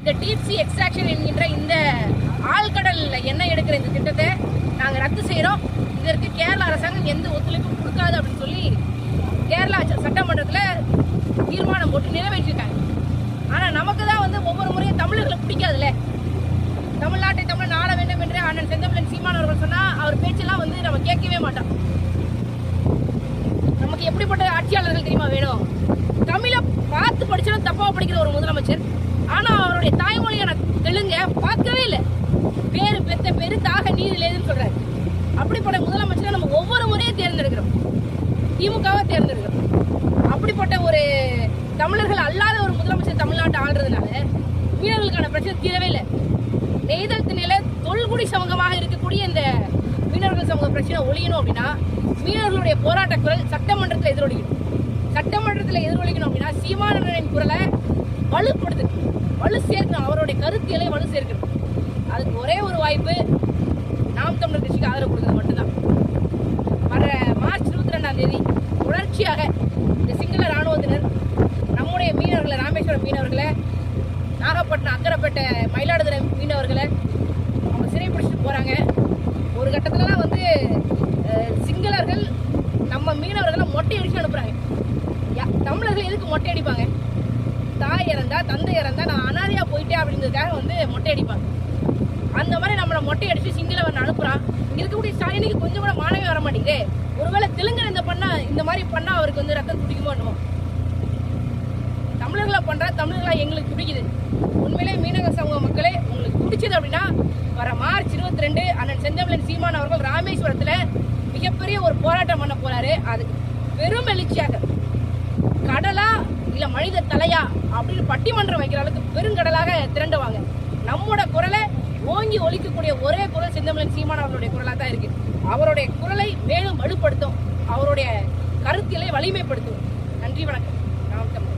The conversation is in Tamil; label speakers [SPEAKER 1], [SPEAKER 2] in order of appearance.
[SPEAKER 1] இந்த டீப் சி எக்ஸ்ட்ராக்ஷன் என்கின்ற இந்த ஆழ்கடல் எண்ணெய் எடுக்கிற இந்த திட்டத்தை நாங்கள் ரத்து செய்கிறோம். இதற்கு கேரளா அரசாங்கம் எந்த ஒத்துழைப்பும் கொடுக்காது அப்படின்னு சொல்லி கேரளா சட்டமன்றத்தில் தீர்மானம் போட்டு நிறைவேற்றிருக்காங்க. ஆனால் நமக்கு தான் ஒவ்வொரு முறையும் தமிழர்களை பிடிக்காதுல்ல. தமிழ்நாட்டை தமிழ் ஆள வேண்டும் என்று அண்ணன் செந்தமிழன் சீமான் அவர்கள் சொன்னால் அவர் பேச்செல்லாம் நம்ம கேட்கவே மாட்டோம். நமக்கு எப்படிப்பட்ட ஆட்சியாளர்கள் தெரியுமா வேணும்? தமிழை பார்த்து படிச்சாலும் தப்பாக படிக்கிற ஒரு முதலமைச்சர். ஆனால் அவருடைய தாய்மொழியான தெலுங்க பார்க்கவே இல்லை. பேரு பெத்த பேரு தாக நீர் இல்லைன்னு சொல்றாரு. அப்படிப்பட்ட முதலமைச்சரை நம்ம ஒவ்வொரு முறையும் தேர்ந்தெடுக்கிறோம், திமுகவை தேர்ந்தெடுக்கிறோம். அப்படிப்பட்ட ஒரு தமிழர்கள் அல்லாத ஒரு முதலமைச்சர் தமிழ்நாட்டை ஆள்றதுனால மீனவர்களுக்கான பிரச்சனை தீரவே இல்லை. நெய்தல் திணையில தொல்குடி சமூகமாக இருக்கக்கூடிய இந்த மீனவர்கள் சமூக பிரச்சனை ஒழியணும் அப்படின்னா மீனவர்களுடைய போராட்ட குரல் சட்டமன்றத்தில் எதிரொலிக்கணும். சட்டமன்றத்தில் எதிரொலிக்கணும் அப்படின்னா சீமானனின் குரலை வலு சேர்க்கணும். அவருடைய கருத்தியலை வலு சேர்க்கணும். அதுக்கு ஒரே ஒரு வாய்ப்பு நாம் தமிழர் கட்சிக்கு ஆதரவு கொடுக்கிறது மட்டும்தான். வர மார்ச் 22ஆம் தேதி தொடர்ச்சியாக இந்த சிங்கள ராணுவத்தினர் நம்முடைய மீனவர்களை, ராமேஸ்வரம் மீனவர்களை, நாகப்பட்டினம், அக்கரைப்பேட்டை, மயிலாடுதுறை மீனவர்களை அவங்க சிறைப்பிடிச்சிட்டு போறாங்க. ஒரு கட்டத்துலலாம் சிங்களர்கள் நம்ம மீனவர்களை மொட்டை அடிச்சு அனுப்புறாங்க. தமிழர்கள் எதுக்கு மொட்டை அடிப்பாங்க? தாய் இறந்தா, தந்தை இறந்தா, நான் அனாதையா போயிட்டேன் அப்படின்றதுக்காக மொட்டை அடிப்பாங்க. அந்த மாதிரி நம்மளை மொட்டை அடிச்சு சிங்களவன் அனுப்புறான். இருக்கக்கூடிய ஸ்டாலினுக்கு கொஞ்சம் கூட மானவே வர மாட்டேங்குது. ஒருவேளை தெலுங்கன் இந்த மாதிரி பண்ணா அவருக்கு ரத்தம் துடிக்குமோ என்னமோ. தமிழர்களை பண்றா, தமிழர்களா எங்களுக்கு பிடிக்குது. உண்மையிலே மீனவ சமூக மக்களே உங்களுக்கு பிடிச்சது அப்படின்னா வர மார்ச் 22 அண்ணன் செந்தமிழன் சீமான் அவர்கள் ராமேஸ்வரத்துல மிகப்பெரிய ஒரு போராட்டம் பண்ண போறாரு. அதுக்கு பெரும் எழுச்சியாக கடலா இல்ல மனித தலையா அப்படின்னு பட்டிமன்றம் வைக்கிற அளவுக்கு பெருங்கடலாக திரண்டுவாங்க. நம்மோட குரலை ஓங்கி ஒலிக்கக்கூடிய ஒரே குரல் செந்தமிழன் சீமான் அவர்களுடைய குரலா தான் இருக்கு. அவருடைய குரலை மேலும் வலுப்படுத்தும், அவருடைய கருத்தியலை வலிமைப்படுத்தும். நன்றி, வணக்கம். நாம் தமிழ்.